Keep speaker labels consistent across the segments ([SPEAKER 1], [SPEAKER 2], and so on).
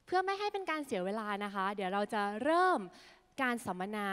[SPEAKER 1] เพื่อไม่ให้เป็นการเสียเวลานะคะเดี๋ยวเราจะเริ่มการสัมมนา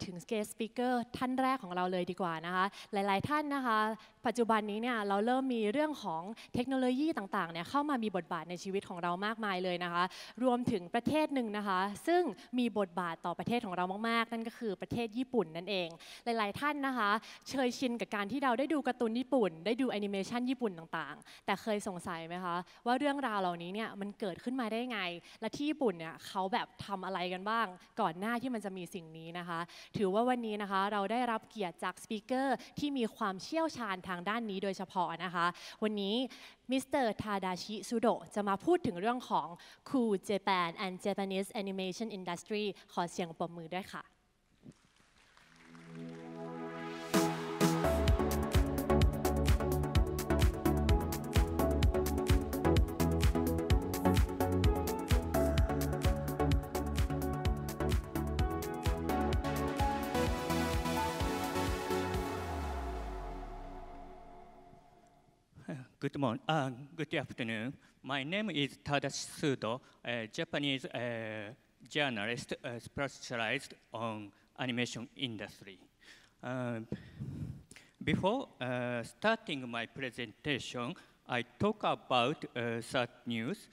[SPEAKER 1] ถึง guest speaker ท่านแรกของเราเลยดีกว่านะคะหลายๆท่านนะคะปัจจุบันนี้เนี่ยเราเริ่มมีเรื่องของเทคโนโลยีต่างๆเนี่ยเข้ามามีบทบาทในชีวิตของเรามากมายเลยนะคะรวมถึงประเทศหนึ่งนะคะซึ่งมีบทบาทต่อประเทศของเรามากๆนั่นก็คือประเทศญี่ปุ่นนั่นเองหลายๆท่านนะคะเคยชินกับการที่เราได้ดูการ์ตูนญี่ปุ่นได้ดูแอนิเมชันญี่ปุ่นต่างๆแต่เคยสงสัยไหมคะว่าเรื่องราวเหล่านี้เนี่ยมันเกิดขึ้นมาได้ไงและที่ญี่ปุ่นเนี่ยเขาแบบทำอะไรกันบ้างก่อนหน้าที่มันจะมีสิ่งนี้นะคะถือว่าวันนี้นะคะเราได้รับเกียรติจากสปีกเกอร์ที่มีความเชี่ยวชาญทางด้านนี้โดยเฉพาะนะคะวันนี้มิสเตอร์ทาดาชิซูโดะจะมาพูดถึงเรื่องของ Cool Japan and Japanese Animation Industry ขอเสียงปรบมือด้วยค่ะ
[SPEAKER 2] Good morning. Good afternoon. My name is Tadashi Sudo, a Japanese journalist specialized on animation industry. Before starting my presentation, I talk about sad news.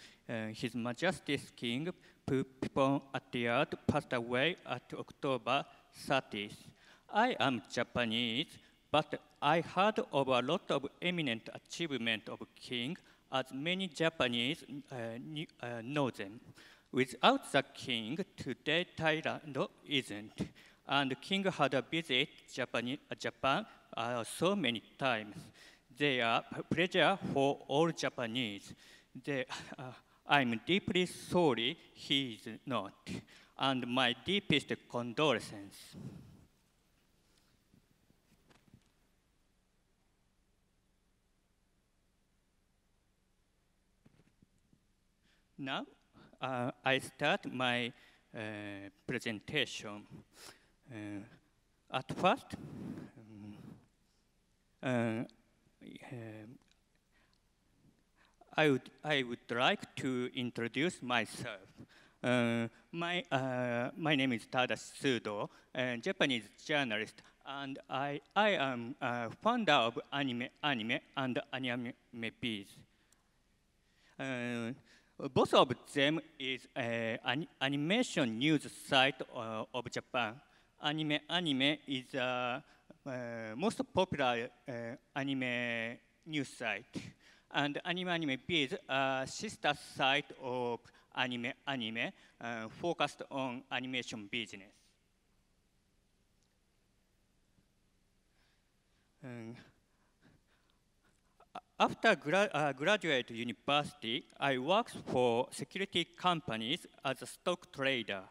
[SPEAKER 2] His Majesty's King Phupon Attiad passed away at October 30th. I am Japanese. But I heard of a lot of eminent achievement of King, as many Japanese know them. Without the King, today Thailand isn't. And King had a visit Japan so many times. They are a pleasure for all Japanese. I'm deeply sorry he is not. And my deepest condolences. Now, I start my presentation. At first, I would like to introduce myself. My name is Tadashi Sudo, a Japanese journalist, and I am founder of anime and anime biz. Both of them is an animation news site of Japan. Anime is the most popular anime news site. And anime biz a sister site of anime focused on animation business. After graduate university, I worked for security companies as a stock trader.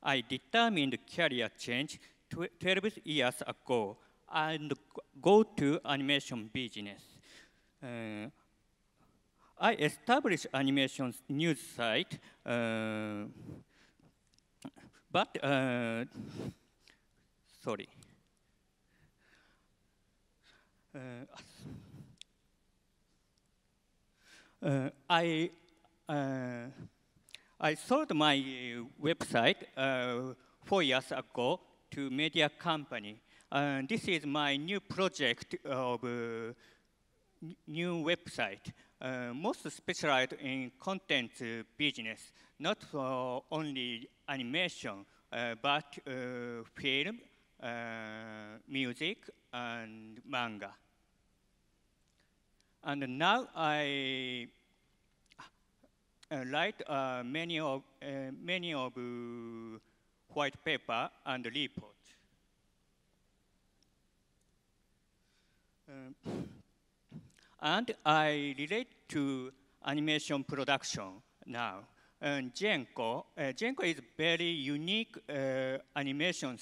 [SPEAKER 2] I determined career change 12 years ago and go to animation business. I established animation news site, but sorry. I sold my website 4 years ago to media company. This is my new project of new website, most specialized in content business, not only animation, but film, music, and manga. And now I write many of white paper and report. And I relate to animation production now. Genko is a very unique animation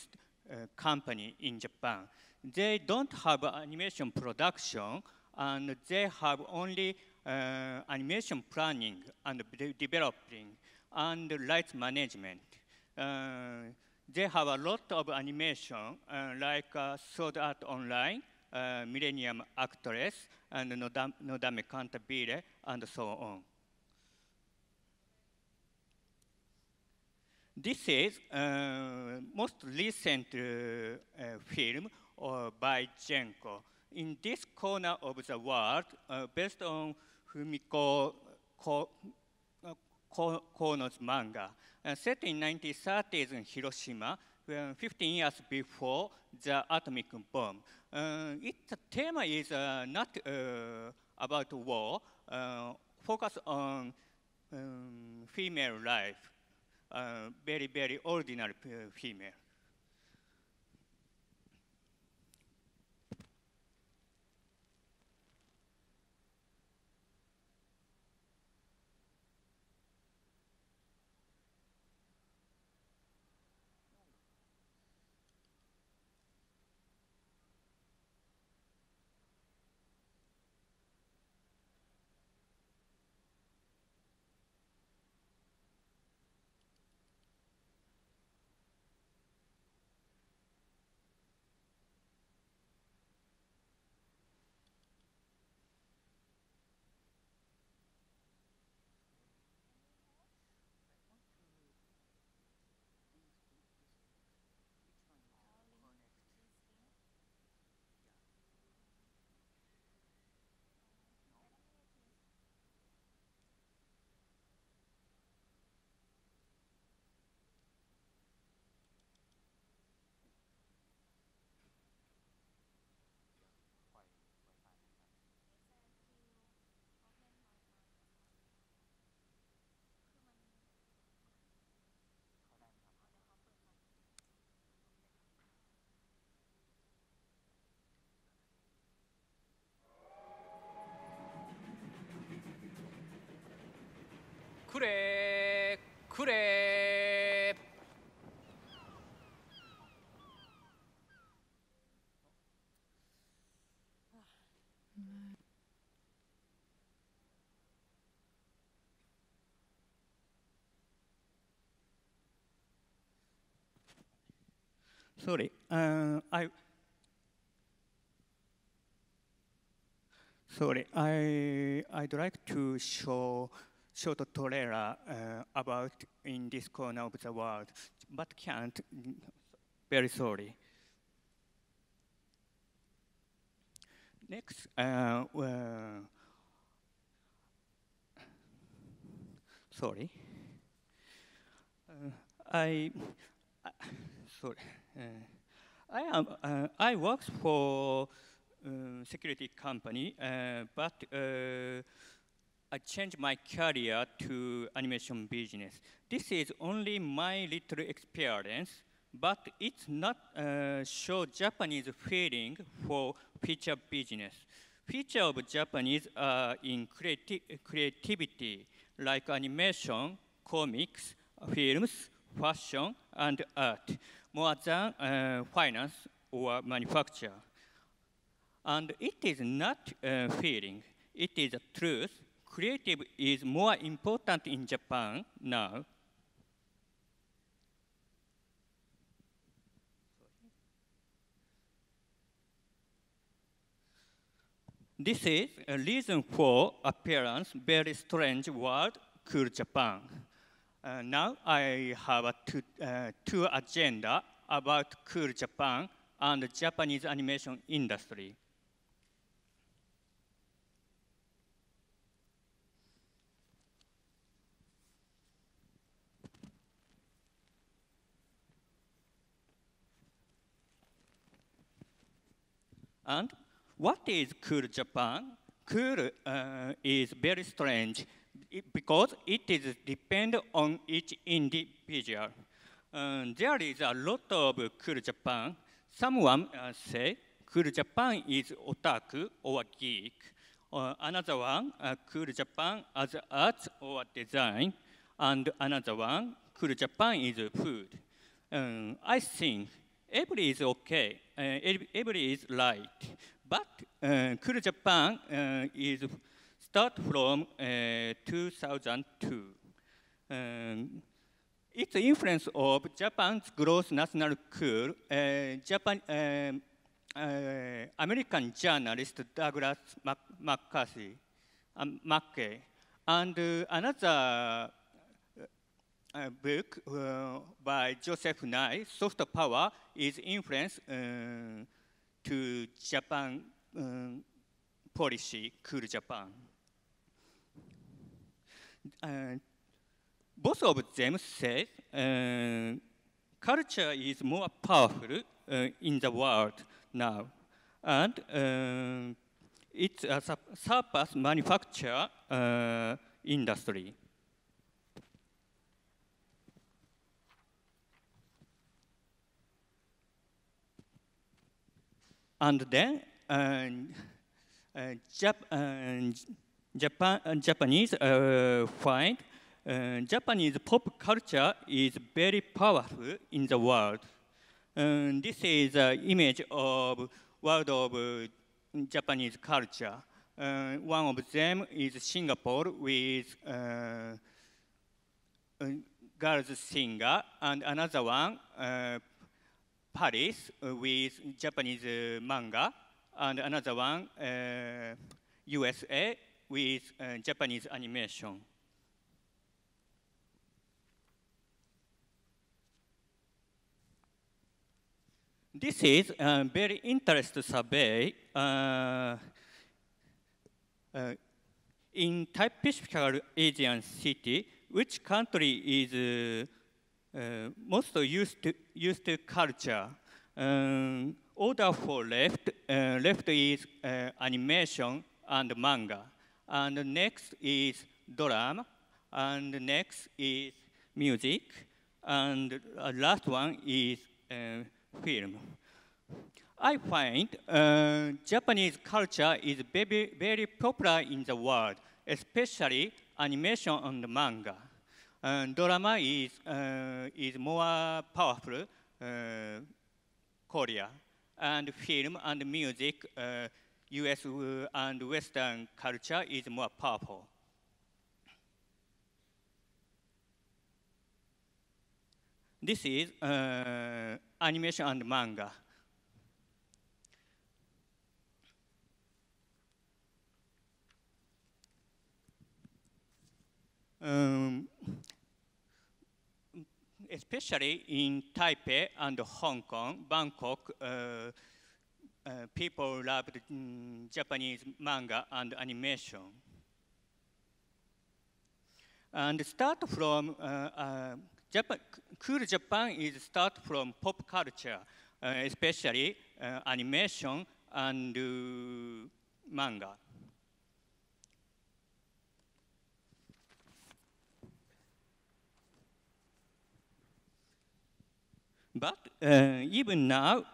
[SPEAKER 2] company in Japan. They don't have animation production, and they have only animation planning and developing and rights management. They have a lot of animation like Sword Art Online, Millennium Actress, and Nodame Cantabile, and so on. This is most recent film by Genko. In this corner of the world, based on Fumiko Kono's manga, set in 1930s in Hiroshima, 15 years before the atomic bomb. Its theme is not about war, focus on female life, very, very ordinary female.
[SPEAKER 3] 그래 그래
[SPEAKER 2] Sorry, I'd like to show short trailer about in this corner of the world, but can't. Very sorry. Next, sorry. Sorry. I work for security company, but I changed my career to animation business. This is only my little experience, but it's not show Japanese feeling for future business. Future of Japanese are in creativity, like animation, comics, films, fashion, and art, more than finance or manufacture. And it is not a feeling, it is a truth. Creative is more important in Japan now. This is a reason for appearance very strange word, cool Japan. Now I have a two agenda about cool Japan and the Japanese animation industry. And what is cool Japan? Cool is very strange because it is depend on each individual. There is a lot of cool Japan. Someone say cool Japan is otaku or geek. Another one, cool Japan as arts or design. And another one, cool Japan is food. I think every is okay, every is right. But cool Japan is start from 2002. Its influence of Japan's gross national cool, American journalist Douglas McKay, and another book by Joseph Nye, Soft Power is Influence to Japan Policy, Cool Japan. Both of them say culture is more powerful in the world now, and it's a surpass manufacture industry. And then Japanese find Japanese pop culture is very powerful in the world. This is an image of world of Japanese culture. One of them is Singapore with girls singer, and another one Paris with Japanese manga, and another one USA with Japanese animation. This is a very interesting survey in typical Asian city. Which country is most used to culture? Order for left. Left is animation and manga, and next is drama, and next is music, and last one is film. I find Japanese culture is very, very popular in the world, especially animation and manga. Drama is more powerful, Korea, and film and music, US and Western culture is more powerful. This is animation and manga. Especially in Taipei and Hong Kong, Bangkok, people love Japanese manga and animation. And start from Cool Japan is start from pop culture, especially animation and manga. But even now,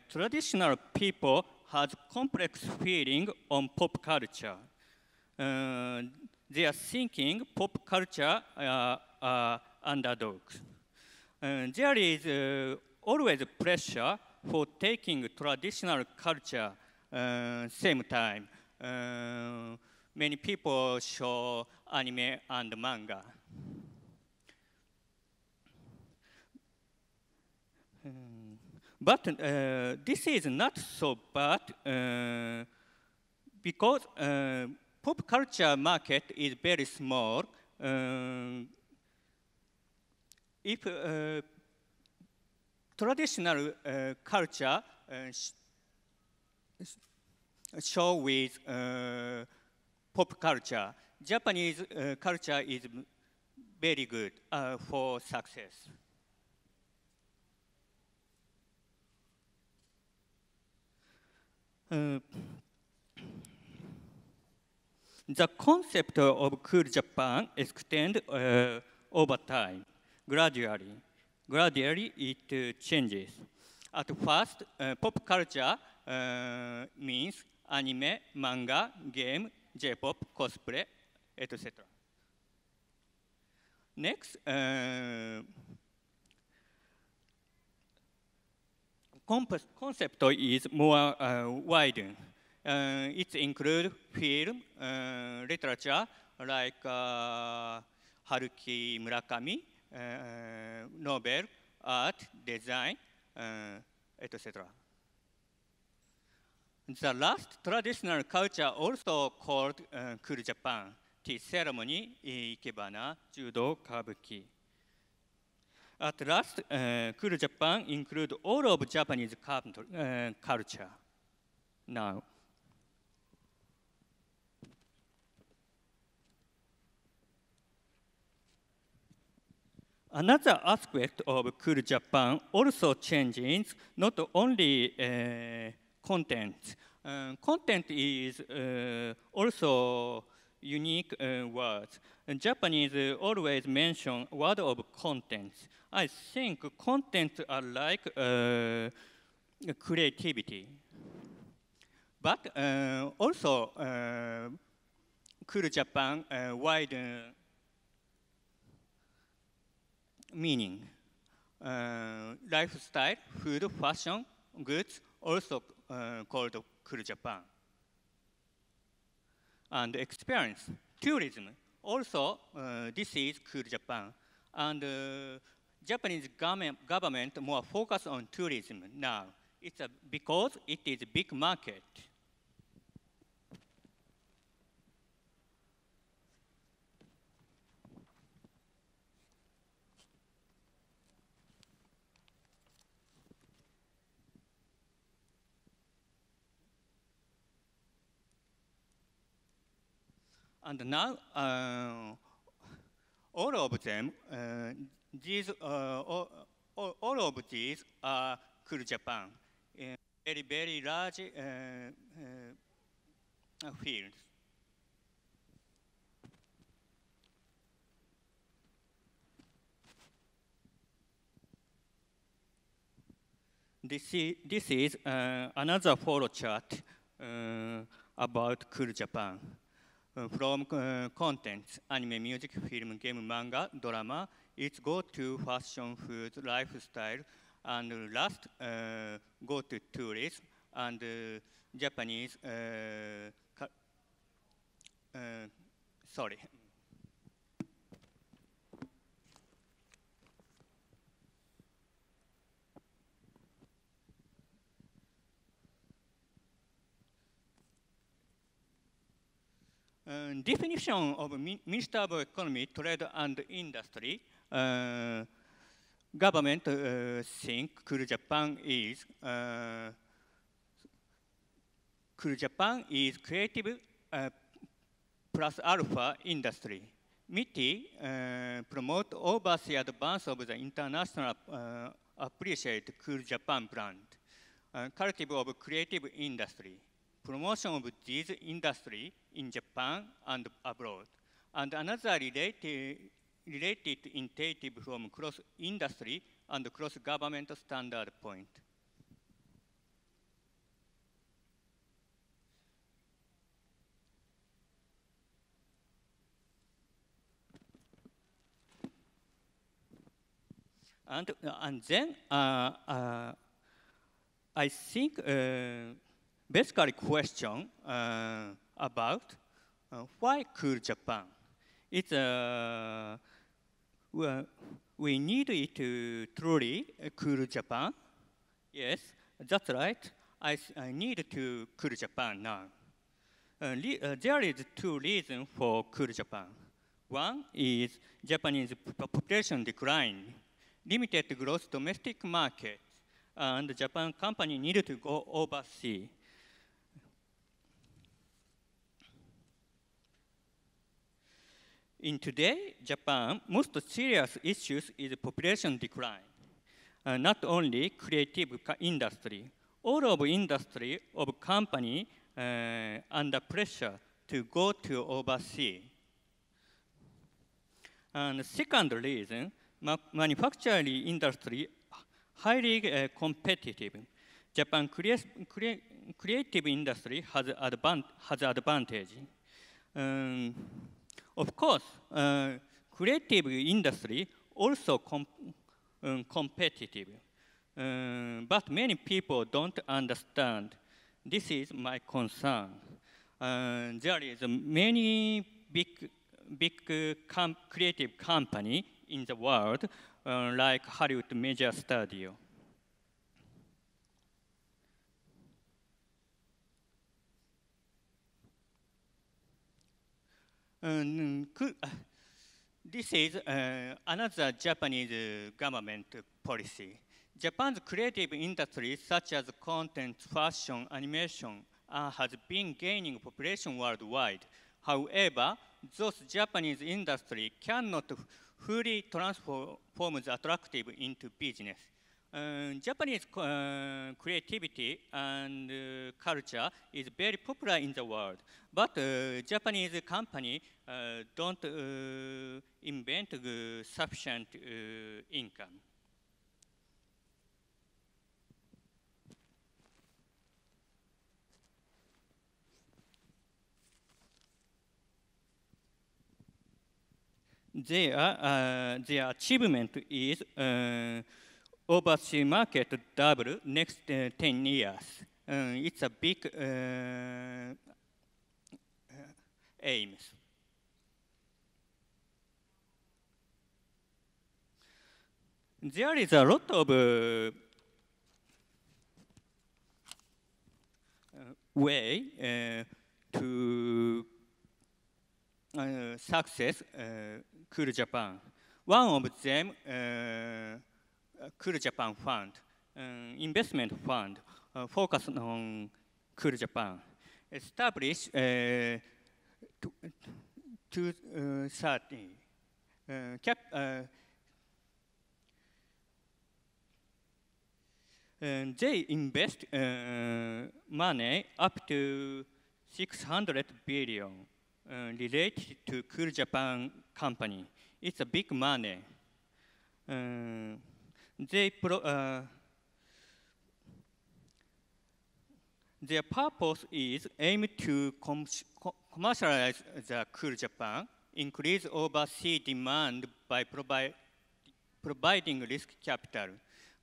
[SPEAKER 2] traditional people has complex feeling on pop culture. They are thinking pop culture are underdogs. There is always pressure for taking traditional culture same time. Many people show anime and manga. But this is not so bad because pop culture market is very small. If traditional culture show with pop culture, Japanese culture is very good for success. The concept of Cool Japan extends over time, gradually. Gradually, it changes. At first, pop culture means anime, manga, game, J-pop, cosplay, etc. Next, concept is more widened. It includes film, literature like Haruki Murakami, novel, art, design, etc. The last traditional culture also called Cool Japan, tea ceremony, ikebana, judo, kabuki. At last, cool Japan include all of Japanese culture. Now, another aspect of cool Japan also changes not only content. Content is also unique words. Japanese always mention word of content. I think content are like creativity. But also, cool Japan wide meaning. Lifestyle, food, fashion, goods, also called cool Japan. And experience, tourism, also this is cool Japan. And Japanese government more focus on tourism now. It's because it is a big market. And now, all of them, all of these are cool Japan, very, very large fields. This is another photo chart about cool Japan. From content, anime, music, film, game, manga, drama, it go to fashion, food, lifestyle, and last go to tourism and Japanese. Sorry. Definition of Minister of Economy, Trade and Industry. Government think cool Japan is creative plus alpha industry. MITI promote overseas advance of the international appreciate cool Japan brand. Cultive of creative industry. Promotion of this industry in Japan and abroad. And another related initiative from cross-industry and cross-government standard point. And then I think basically question about why cool Japan? It's we need it to truly cool Japan. Yes, that's right. I need to cool Japan now. There is two reasons for cool Japan. One is Japanese population decline, limited growth domestic market, and Japan company needed to go overseas. In today, Japan, most serious issues is population decline. Not only creative industry, all of industry of company under pressure to go to overseas. And the second reason, manufacturing industry highly competitive. Japan creative industry has advantage. Of course, creative industry also competitive, but many people don't understand. This is my concern. There is many big creative company in the world, like Hollywood major studio. This is another Japanese government policy. Japan's creative industries such as content, fashion, animation has been gaining population worldwide. However, those Japanese industries cannot fully transform the attractive into business. Japanese creativity and culture is very popular in the world, but Japanese companies don't invent sufficient income. Their achievement is overseas market double next 10 years. It's a big aim. There is a lot of way to success Cool Japan. One of them, Cool Japan Fund, investment fund, focus on Cool Japan. Established 2013. They invest money up to 600 billion related to Cool Japan company. It's a big money. Their purpose is aim to commercialize the Cool Japan, increase overseas demand by providing risk capital,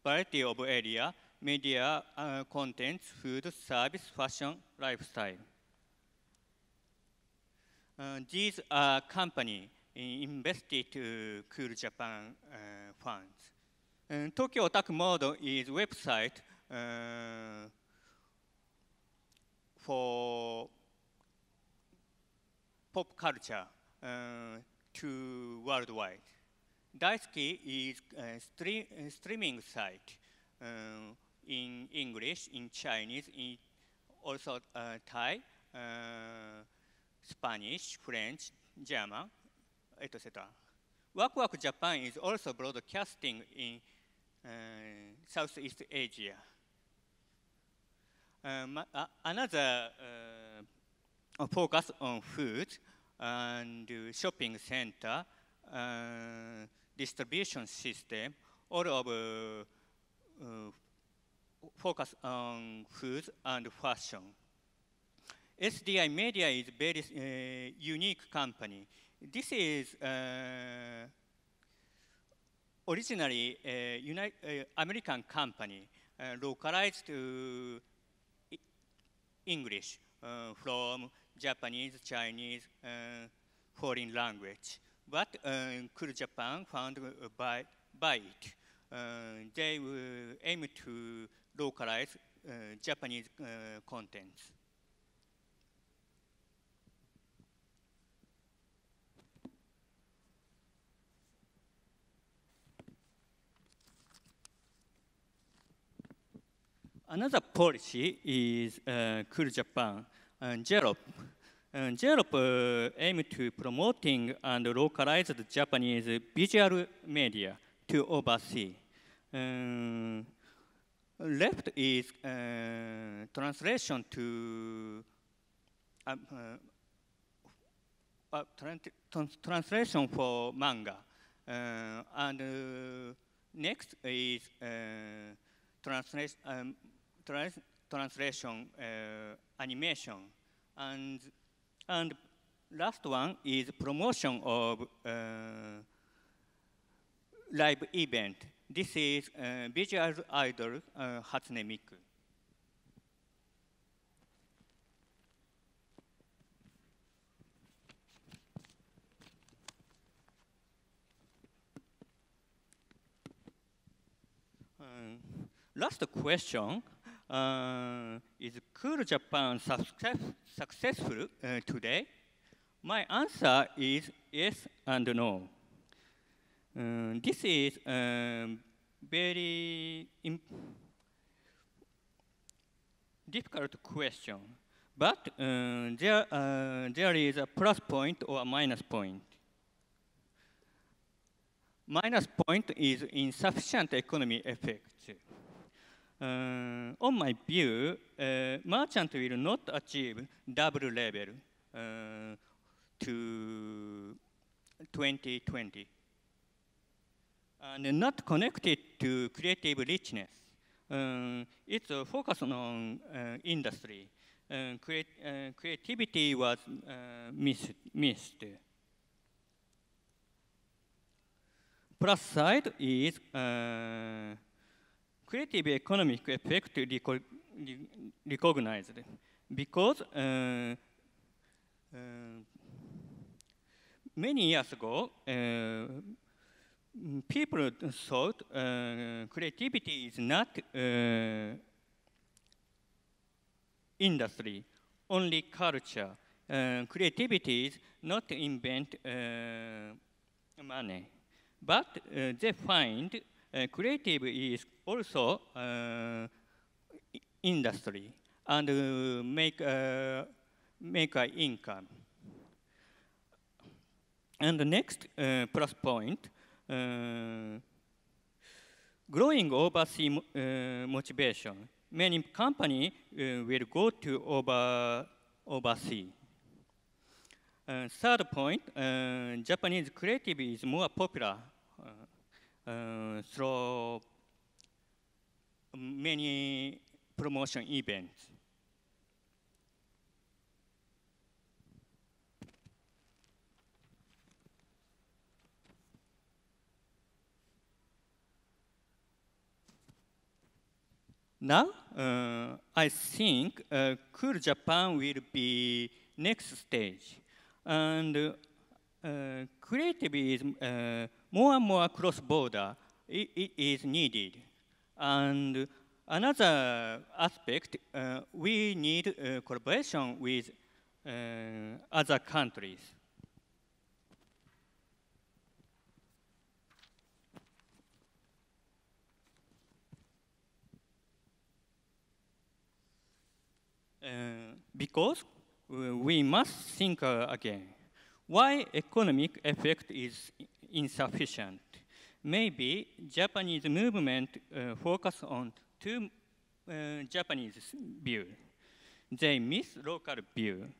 [SPEAKER 2] variety of area, media, contents, food, service, fashion, lifestyle. These are companies invested Cool Japan funds. Tokyo Otaku Mode is website for pop culture to worldwide. Daisuki is a streaming site in English, in Chinese, in also Thai, Spanish, French, German, etc. Waku Japan is also broadcasting in Southeast Asia. Another focus on food and shopping center, distribution system, all of focus on food and fashion. SDI Media is a very unique company. This is originally a American company, localized to English from Japanese, Chinese, foreign language. But Cool Japan found by it. They aim to localize Japanese contents. Another policy is Cool Japan, JEROP. JEROP aim to promoting and localize the Japanese visual media to overseas. Left is translation to translation for manga, and next is translation animation, and last one is promotion of live event. This is visual idol Hatsune Miku. Last question, is Cool Japan successful today? My answer is yes and no. This is very difficult question, but there is a plus point or a minus point. Minus point is insufficient economy effect. On my view, merchant will not achieve double level to 2020. And not connected to creative richness. It's a focus on industry. Creativity was missed. Plus side is creative economic effect recognized because many years ago, people thought creativity is not industry, only culture. Creativity is not invent money. But they find creative is also industry and make an income. And the next plus point, growing overseas motivation. Many companies will go to overseas. Third point, Japanese creative is more popular through many promotion events. Now, I think Cool Japan will be next stage. And creative is more and more cross-border. It is needed. And another aspect, we need collaboration with other countries. Because we must think again. Why economic effect is insufficient? Maybe Japanese movement focus on too Japanese view. They miss local view.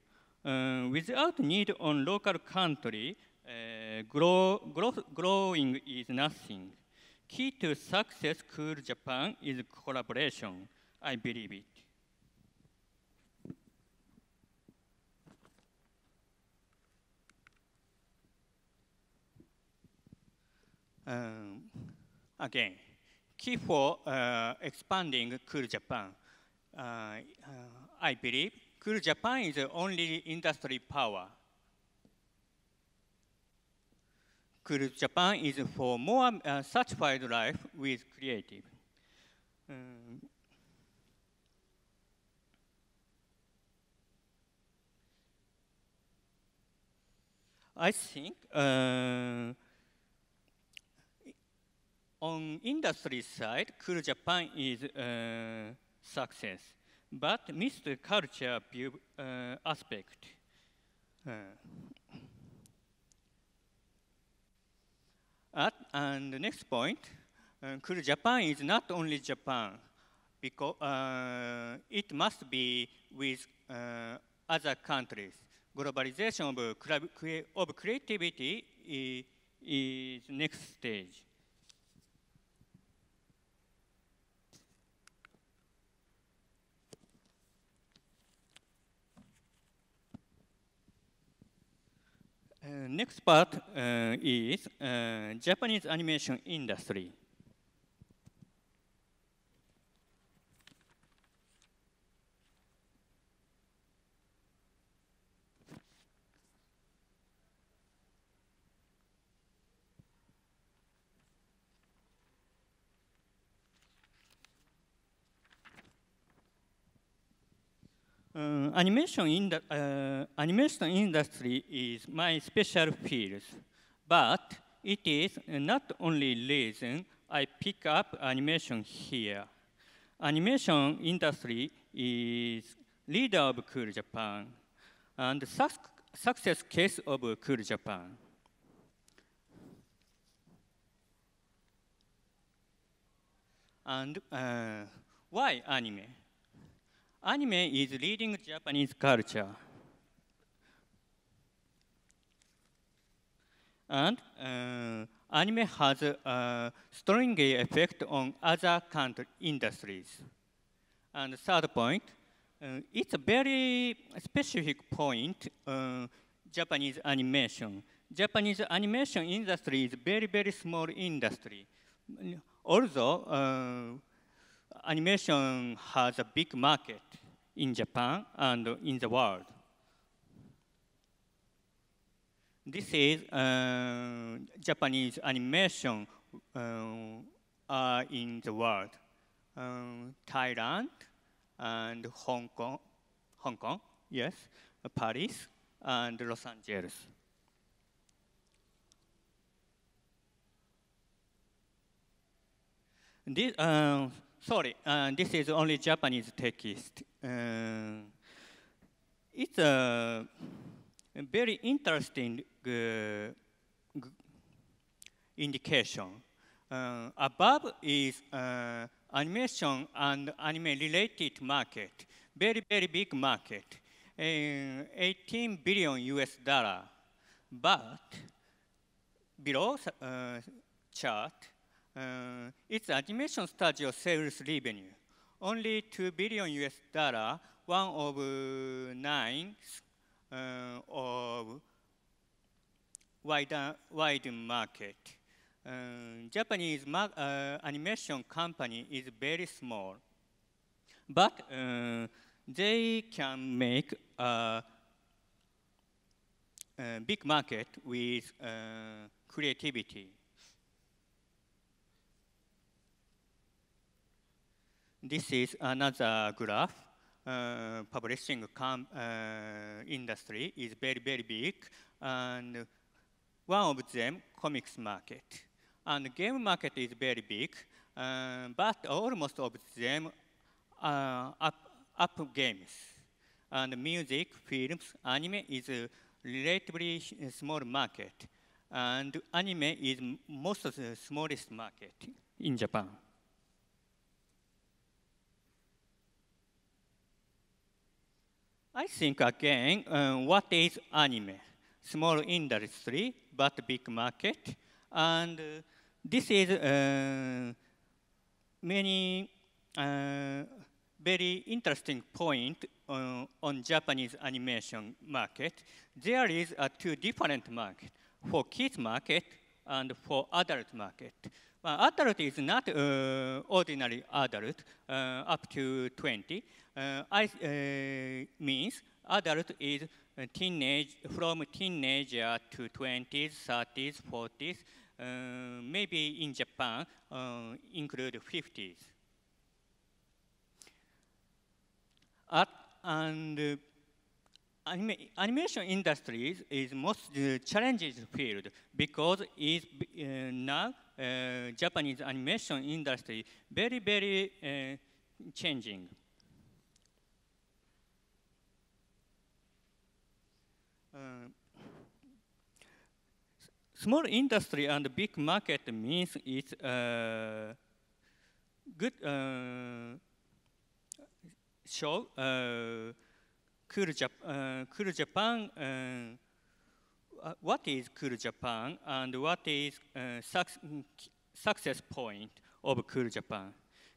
[SPEAKER 2] Without need on local country, growing is nothing. Key to success Cool Japan is collaboration. I believe it. Again, key for expanding Cool Japan. I believe Cool Japan is the only industry power. Cool Japan is for more satisfied life with creative. I think on industry side, Cool Japan is success, but missed the culture view aspect. And the next point, Cool Japan is not only Japan, because it must be with other countries. Globalization of creativity is next stage. Next part is Japanese animation industry. Animation industry is my special field, but it is not only reason I pick up animation here. Animation industry is leader of Cool Japan and success case of Cool Japan. And why anime? Anime is leading Japanese culture. And anime has a strong effect on other country industries. And third point, it's a very specific point, Japanese animation. Japanese animation industry is very, very small industry. Although animation has a big market in Japan and in the world. This is Japanese animation in the world. Thailand and Hong Kong, yes, Paris and Los Angeles. This, this is only Japanese text. It's a very interesting indication. Above is animation and anime-related market, very, very big market, 18 billion US dollar. But below chart, it's animation studio sales revenue, only 2 billion US dollar, one of 9 of wide market. Japanese animation company is very small, but they can make a big market with creativity. This is another graph. Publishing industry is very, very big, and one of them, comics market. And game market is very big, but almost of them are up games. And music, films, anime is a relatively small market. And anime is most of the smallest market in Japan. I think again, what is anime? Small industry, but big market. And this is many very interesting point on Japanese animation market. There is a two different market, for kids market and for adult market. Adult is not ordinary adult, up to 20. Means adult is from teenager to 20s, 30s, 40s, maybe in Japan include 50s. And animation industry is most challenging field because it's now Japanese animation industry very, very changing. Small industry and big market means it's good show Cool Japan, what is Cool Japan and what is success point of Cool Japan.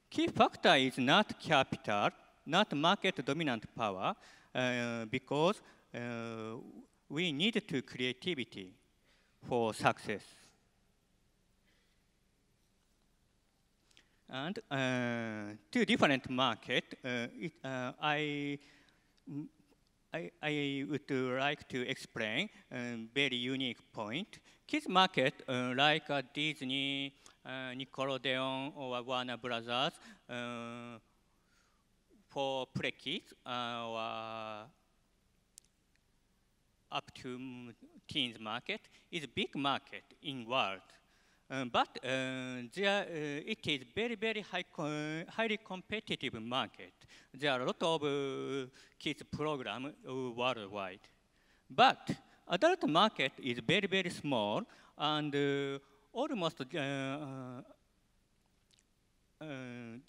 [SPEAKER 2] Key factor is not capital, not market dominant power, because we need to creativity for success. And two different market, I would like to explain very unique point. Kids market like Disney, Nickelodeon or Warner Brothers for pre-kids up to teens market is a big market in world. But it is very highly competitive market. There are a lot of kids program worldwide. But adult market is very small and almost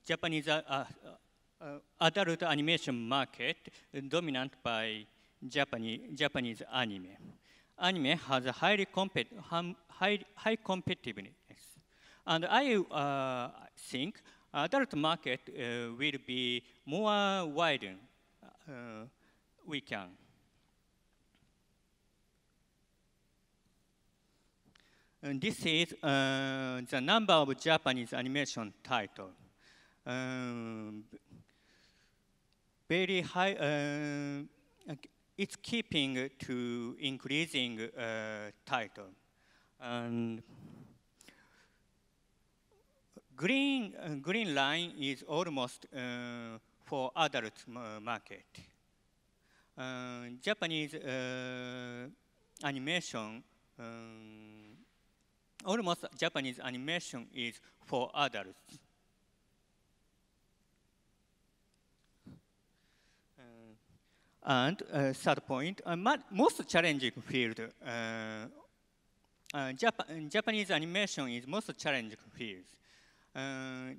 [SPEAKER 2] Japanese adult animation market dominant by Japanese anime. Anime has a high competitiveness, and I think adult market will be more widen. We can. And this is the number of Japanese animation title. Very high. It's keeping to increasing title. And green line is almost for adult market. Japanese animation. Almost Japanese animation is for adults. And third point, most challenging field. Japanese animation is most challenging field.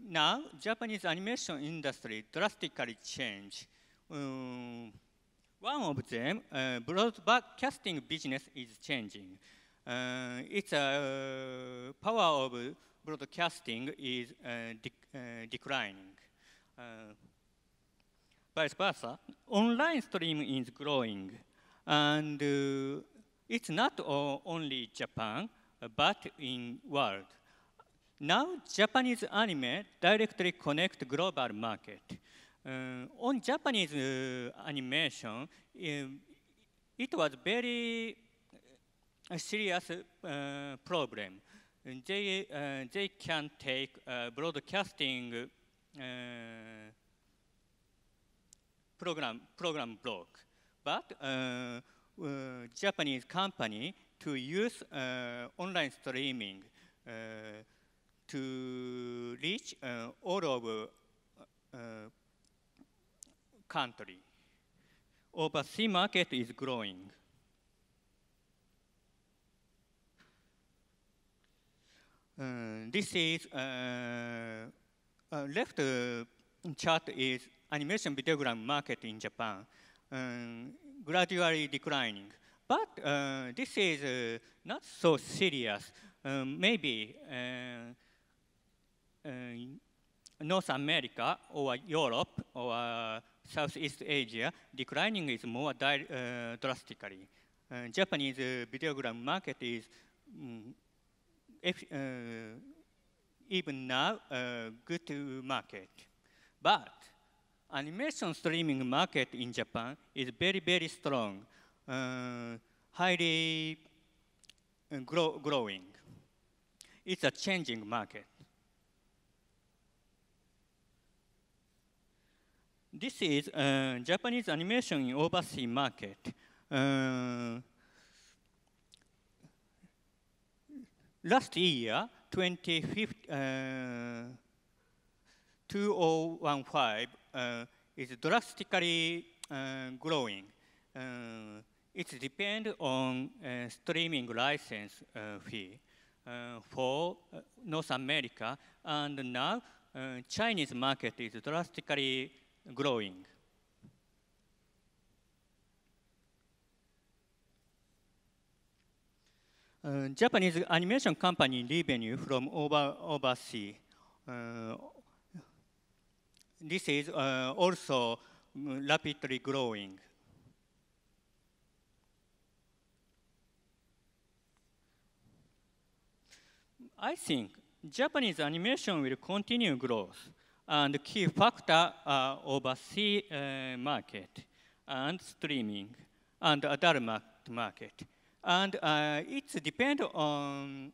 [SPEAKER 2] Now, Japanese animation industry drastically changed. One of them, broadcasting business is changing. Its power of broadcasting is declining. Vice versa, online streaming is growing, and it's not only Japan, but in world. Now, Japanese anime directly connect global market. On Japanese animation, it was very a serious problem. They can take broadcasting program block, but Japanese company to use online streaming to reach all over country. Overseas market is growing. This is left chart is animation videogram market in Japan, gradually declining. But this is not so serious. Maybe North America or Europe or Southeast Asia, declining is more drastically. Japanese videogram market is even now a good market. But animation streaming market in Japan is very strong, highly growing. It's a changing market. This is Japanese animation in overseas market. Last year, 2015, is drastically growing. It depends on streaming license fee for North America, and now Chinese market is drastically growing. Japanese animation company revenue from overseas. This is also rapidly growing. I think Japanese animation will continue growth, and key factor are overseas market and streaming and adult market. And it depends on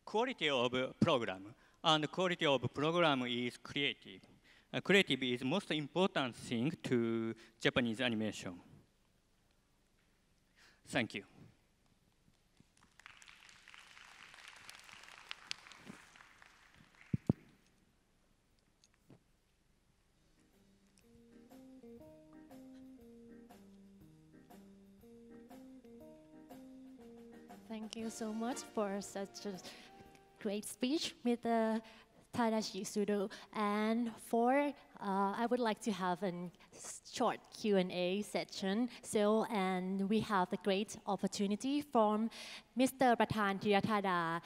[SPEAKER 2] quality of program, and quality of program is creative. Creative is most important thing to Japanese animation. Thank you.
[SPEAKER 1] Thank you so much for such a great speech, Mr. Tadashi Sudo. And I would like to have a short Q&A session. And we have the great opportunity from Mr. Pratan Thirathada,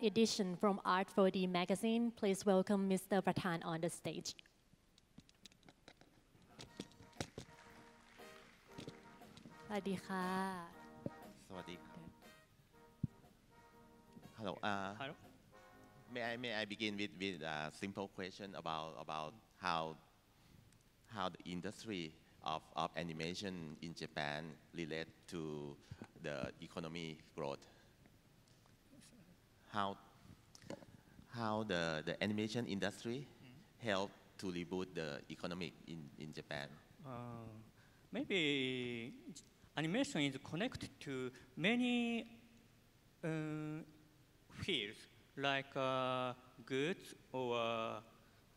[SPEAKER 1] edition from Art 4D magazine. Please welcome Mr. Pratan on the stage. สวัสดีค่ะ
[SPEAKER 4] สวัสดีครับ Hello.
[SPEAKER 2] Hello.
[SPEAKER 4] May I begin with a simple question about how the industry of animation in Japan relate to the economy growth? How the animation industry help to reboot the economic in Japan?
[SPEAKER 2] Maybe animation is connected to many fields like goods or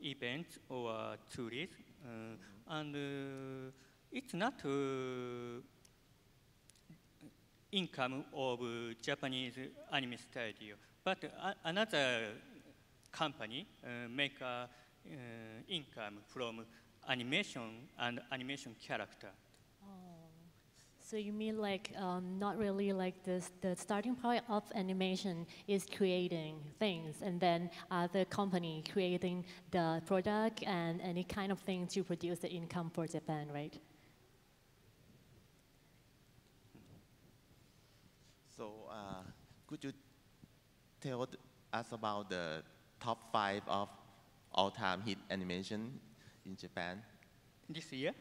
[SPEAKER 2] events or tourism, and it's not income of Japanese anime studio, but another company make income from animation and animation character.
[SPEAKER 1] So you mean like not really like the starting point of animation is creating things and then the company creating the product and any kind of thing to produce the income for Japan, right?
[SPEAKER 4] So could you tell us about the top 5 of all-time hit animation in Japan?
[SPEAKER 2] This year?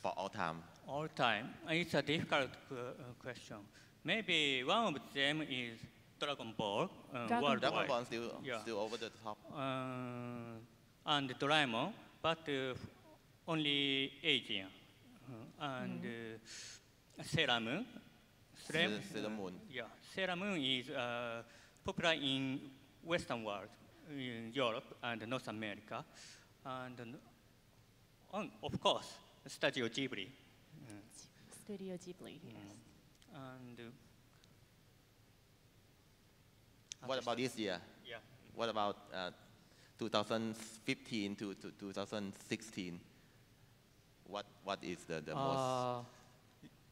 [SPEAKER 4] For all time.
[SPEAKER 2] All time. It's a difficult question. Maybe one of them is Dragon Ball.
[SPEAKER 1] Dragon
[SPEAKER 4] Dragon
[SPEAKER 2] worldwide.
[SPEAKER 4] Ball
[SPEAKER 2] Yeah.
[SPEAKER 4] still over the top.
[SPEAKER 2] And Doraemon, but only Asian. And Sailor Moon.
[SPEAKER 4] Sailor Moon.
[SPEAKER 2] Yeah, Sailor Moon is popular in Western world, in Europe and North America. And of course, Studio Ghibli.
[SPEAKER 1] Studio Ghibli, yes.
[SPEAKER 2] And
[SPEAKER 4] What about this year?
[SPEAKER 2] Yeah.
[SPEAKER 4] What about 2015 to 2016? What is the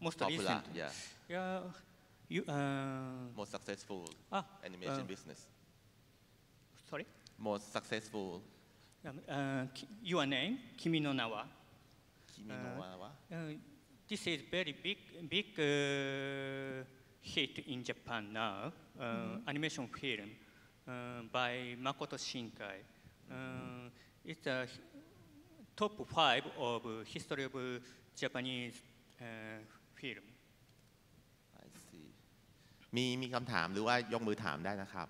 [SPEAKER 2] most
[SPEAKER 4] popular?
[SPEAKER 2] recent?
[SPEAKER 4] Yeah.
[SPEAKER 2] Yeah. You,
[SPEAKER 4] Most successful animation business.
[SPEAKER 2] sorry?
[SPEAKER 4] Most successful
[SPEAKER 2] Your name, Kimi no Nawa.
[SPEAKER 4] Kimi no Wa.
[SPEAKER 2] This is very big hit in Japan now. Animation film by Makoto Shinkai. It's a top 5 of history of Japanese film.
[SPEAKER 4] I see. มีคำถามหรือว่ายกมือถามได้นะครับ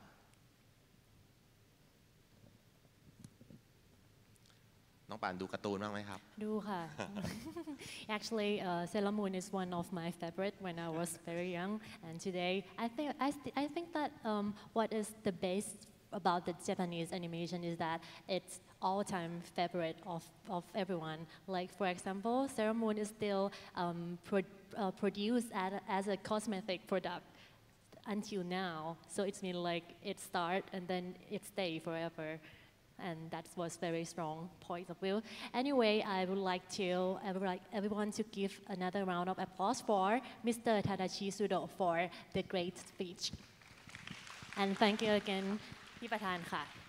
[SPEAKER 4] น้องป่านดูการ์ตูนบ้างไหมครับ
[SPEAKER 1] ดูค่ะ Actually, Sailor Moon is one of my favorite when I was very young, and today I think that what is the best about the Japanese animation is that it's all-time favorite of everyone. Like for example, Sailor Moon is still produced as a cosmetic product until now. So it's mean like it start and then it stay forever. And that was very strong point of view. Anyway, I would like everyone to give another round of applause for Mr. Tadashi Sudo for the great speech. And thank you again, พี่ประธานค่ะ